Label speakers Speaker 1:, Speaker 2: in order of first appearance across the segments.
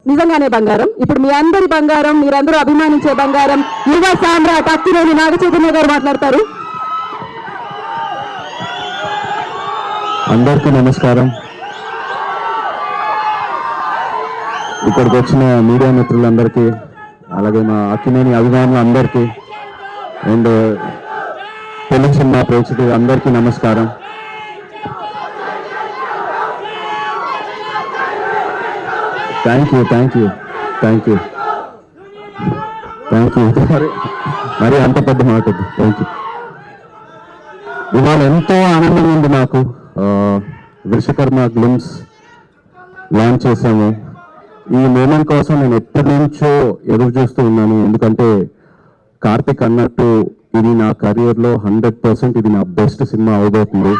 Speaker 1: నిజంగానే బంగారం. ఇప్పుడు మీ అందరి బంగారం, మీరందరూ అభిమానించే బంగారం యువ సామ్రాట్ అక్కినేని నాగచైతన్య గారు మాట్లాడతారు.
Speaker 2: అందరికీ నమస్కారం. ఇక్కడికి వచ్చిన మీడియా మిత్రులందరికీ, అలాగే మా అక్కినేని అభిమానులందరికీ అండ్ తెలుగు సినిమా ప్రేక్షకులు అందరికీ నమస్కారం. థ్యాంక్ యూ మరి అంత పెద్ద మాట. Thank you. ఇవాళ ఎంతో ఆనందంగా ఉంది నాకు. విశ్వకర్మ గ్లిమ్స్ లాంచ్ చేశాము. ఈ మూమెంట్ కోసం నేను ఎప్పటి నుంచో ఎదురు చూస్తూ ఉన్నాను. ఎందుకంటే కార్తిక్ అన్నట్టు ఇది నా కెరియర్లో 100% ఇది నా బెస్ట్ సినిమా అవబోతుంది.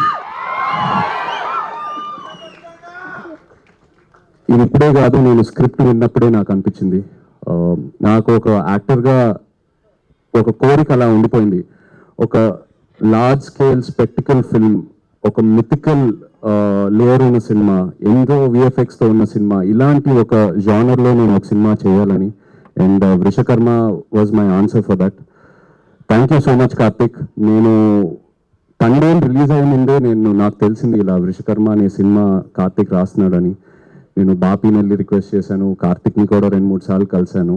Speaker 2: ఇది ఇప్పుడే కాదు, నేను స్క్రిప్ట్ విన్నప్పుడే నాకు అనిపించింది. నాకు ఒక యాక్టర్గా ఒక కోరిక అలా ఉండిపోయింది. ఒక లార్జ్ స్కేల్ స్పెక్టికల్ ఫిల్మ్, ఒక మిథికల్ లేయర్ ఉన్న సినిమా, ఎంతో విఎఫ్ఎక్స్తో ఉన్న సినిమా, ఇలాంటి ఒక జానర్లో నేను ఒక సినిమా చేయాలని. And Vishwakarma was my answer for that. Thank you so much Karthik. నేను తండేలు రిలీజ్ అయిన ముందే నాకు తెలిసింది ఇలా విశ్వకర్మ అనే సినిమా కార్తిక్ రాస్తున్నాడని. నేను బాపీని వెళ్ళి రిక్వెస్ట్ చేశాను, కార్తిక్ని కూడా 2-3 సార్లు కలిశాను.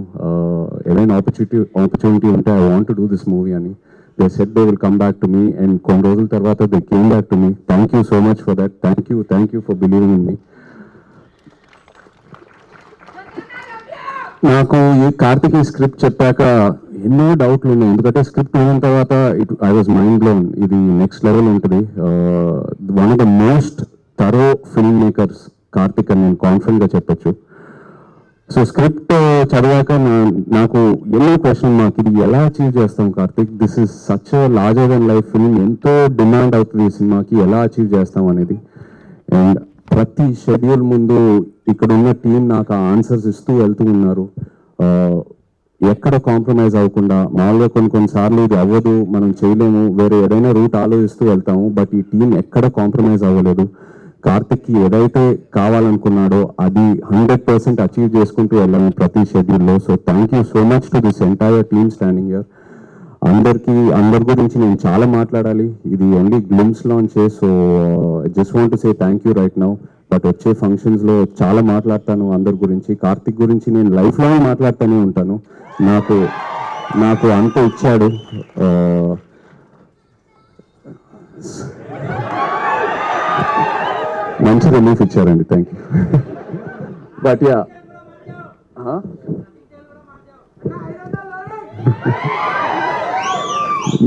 Speaker 2: ఏదైనా ఆపర్చునిటీ ఉంటే I want to do this movie అని. They said they will come back to me and కొన్ని రోజుల తర్వాత they came back to me. Thank you so much for that. Thank you for believing in me. నాకు ఈ కార్తిక్ ఈ script చెప్పాక ఎన్నో డౌట్లు ఉన్నాయి. ఎందుకంటే స్క్రిప్ట్ విన్న తర్వాత ఐ వాజ్ మైండ్ బ్లోన్. ఇది నెక్స్ట్ లెవెల్ ఉంటుంది. One of the most thorough film makers Karthik అని నేను కాన్ఫిడెంట్గా చెప్పొచ్చు. సో స్క్రిప్ట్ చదివాక నాకు ఎన్నో క్వశ్చన్ మార్క్. ఇది ఎలా అచీవ్ చేస్తాం Karthik? This is such larger than life film. ఎంతో డిమాండ్ అవుతుంది ఈ సినిమాకి, ఎలా అచీవ్ చేస్తాం అనేది. అండ్ ప్రతి షెడ్యూల్ ముందు ఇక్కడ ఉన్న టీం నాకు ఆన్సర్స్ ఇస్తూ వెళ్తూ ఉన్నారు. ఎక్కడ కాంప్రమైజ్ అవ్వకుండా. మామూలుగా కొన్నిసార్లు ఇది అవ్వదు, మనం చేయలేము, వేరే ఏదైనా రూట్ ఆలోచిస్తూ వెళ్తాము. బట్ ఈ టీం ఎక్కడ కాంప్రమైజ్ అవ్వలేదు. కార్తిక్కి ఏదైతే కావాలనుకున్నాడో అది 100% అచీవ్ చేసుకుంటూ వెళ్ళాము ప్రతి షెడ్యూల్లో. So thank you so much to this entire team standing here. అందరి గురించి నేను చాలా మాట్లాడాలి. ఇది ఓన్లీ గ్లిమ్స్ లాంచే. So just want to say thank you right now. But వచ్చే ఫంక్షన్స్లో చాలా మాట్లాడతాను అందరి గురించి. కార్తిక్ గురించి నేను లైఫ్ లాంగ్ మాట్లాడుతూనే ఉంటాను. నాకు అంత ఇచ్చాడు. మంచి రిలీఫ్ ఇచ్చారండి. Thank you. బట్ యా,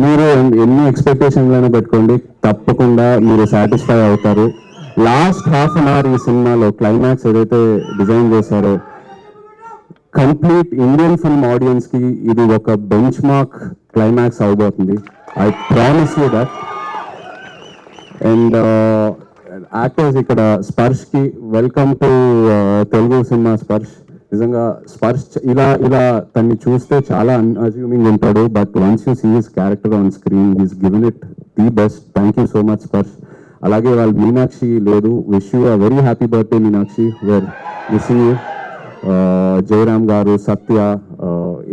Speaker 2: మీరు ఎన్ని ఎక్స్పెక్టేషన్లైనా పెట్టుకోండి, తప్పకుండా మీరు సాటిస్ఫై అవుతారు. లాస్ట్ హాఫ్ అన్ అవర్ ఈ సినిమాలో క్లైమాక్స్ ఏదైతే డిజైన్ చేశారో కంప్లీట్ ఇండియన్ ఫిల్మ్ ఆడియన్స్కి ఇది ఒక బెంచ్ మార్క్ క్లైమాక్స్ అవబోతుంది. I promise you that. And actors ఇక్కడ స్పర్శ్కి వెల్కమ్ టు తెలుగు సినిమా. నిజంగా స్పర్శ్ ఇలా తన్ని చూస్తే చాలా అన్అజ్యూమింగ్ ఉంటాడు. But once you see his character on screen he's given it the best. Thank you so much Sparsh. అలాగే వాళ్ళు మీనాక్షి లేదు. Wish you a very happy birthday Meenakshi. We're missing you. Jayaram garu, Satya,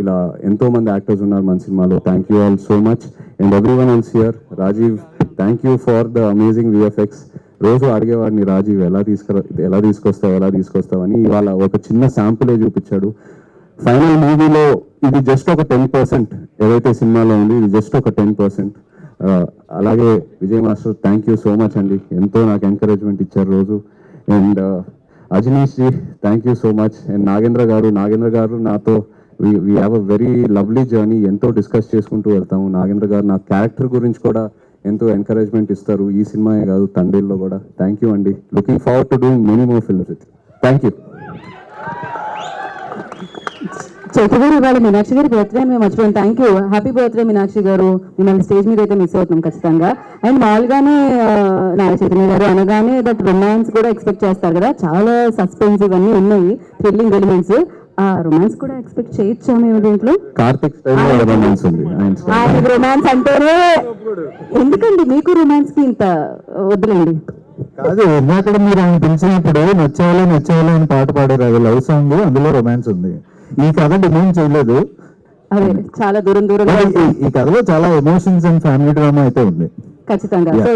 Speaker 2: ఇలా ఎంతోమంది యాక్టర్స్ ఉన్నారు మన సినిమాలో. Thank you all so much. And everyone else here. Rajeev, thank you for the amazing VFX. రోజు అడిగేవాడిని రాజీవ్ ఎలా తీసుకొస్తావు అని. ఇవాళ ఒక చిన్న శాంపులే చూపించాడు. ఫైనల్ మూవీలో ఇది జస్ట్ ఒక 10%. ఏదైతే సినిమాలో ఉంది ఇది జస్ట్ ఒక 10%. అలాగే Vijay master, thank you so much అండి. ఎంతో నాకు ఎంకరేజ్మెంట్ ఇచ్చారు రోజు. And Ajaneesh ji, thank you so much. And Nagendra గారు నాతో we have a very lovely journey. ఎంతో డిస్కస్ చేసుకుంటూ వెళ్తాము. నాగేంద్ర గారు నా క్యారెక్టర్ గురించి కూడా ఎంతో ఎంకరేజ్మెంట్ ఇస్తారు. ఈ సినిమాయే కాదు, తండేల్లో కూడా. థ్యాంక్ యూ అండి. Looking forward to doing many more films with. Thank you.
Speaker 1: Chaitu గారు, ఇవాళ మీనాక్షి గారి బర్త్డే మేము మర్చిపోయాం. Thank you. Happy birthday Meenakshi గారు. మిమ్మల్ని స్టేజ్ మీద అయితే మిస్ అవుతున్నాం ఖచ్చితంగా. అండ్ మామూలుగానే నాగచైతన్య గారు అనగానే దట్ రొమాన్స్ కూడా ఎక్స్పెక్ట్ చేస్తారు కదా. చాలా సస్పెన్స్ ఇవన్నీ ఉన్నాయి, థ్రిల్లింగ్ ఎలిమెంట్స్. ఆ రొమాన్స్ కూడా ఎక్స్పెక్ట్ చేయొచ్చా మేము దీంట్లో?
Speaker 2: కార్తిక్ రొమాన్స్ ఉంది.
Speaker 1: రొమాన్స్ అంటేనే ఎందుకండి మీకు రొమాన్స్ కి ఇంత వద్దులేండి.
Speaker 3: కాదు ఇందాక మీరు ఆయన పిలిచినప్పుడు నచ్చేవాళ్ళు అని పాట పాడారు, అది లవ్ సాంగ్, అందులో రొమాన్స్ ఉంది. ఈ కథ డిమాండ్ చేయలేదు,
Speaker 1: అదే చాలా దూరం దూరం
Speaker 3: ఈ కథలో చాలా ఎమోషన్స్ అండ్ ఫ్యామిలీ డ్రామా అయితే ఉంది.
Speaker 1: ఖచ్చితంగా.
Speaker 3: Yeah.
Speaker 1: సో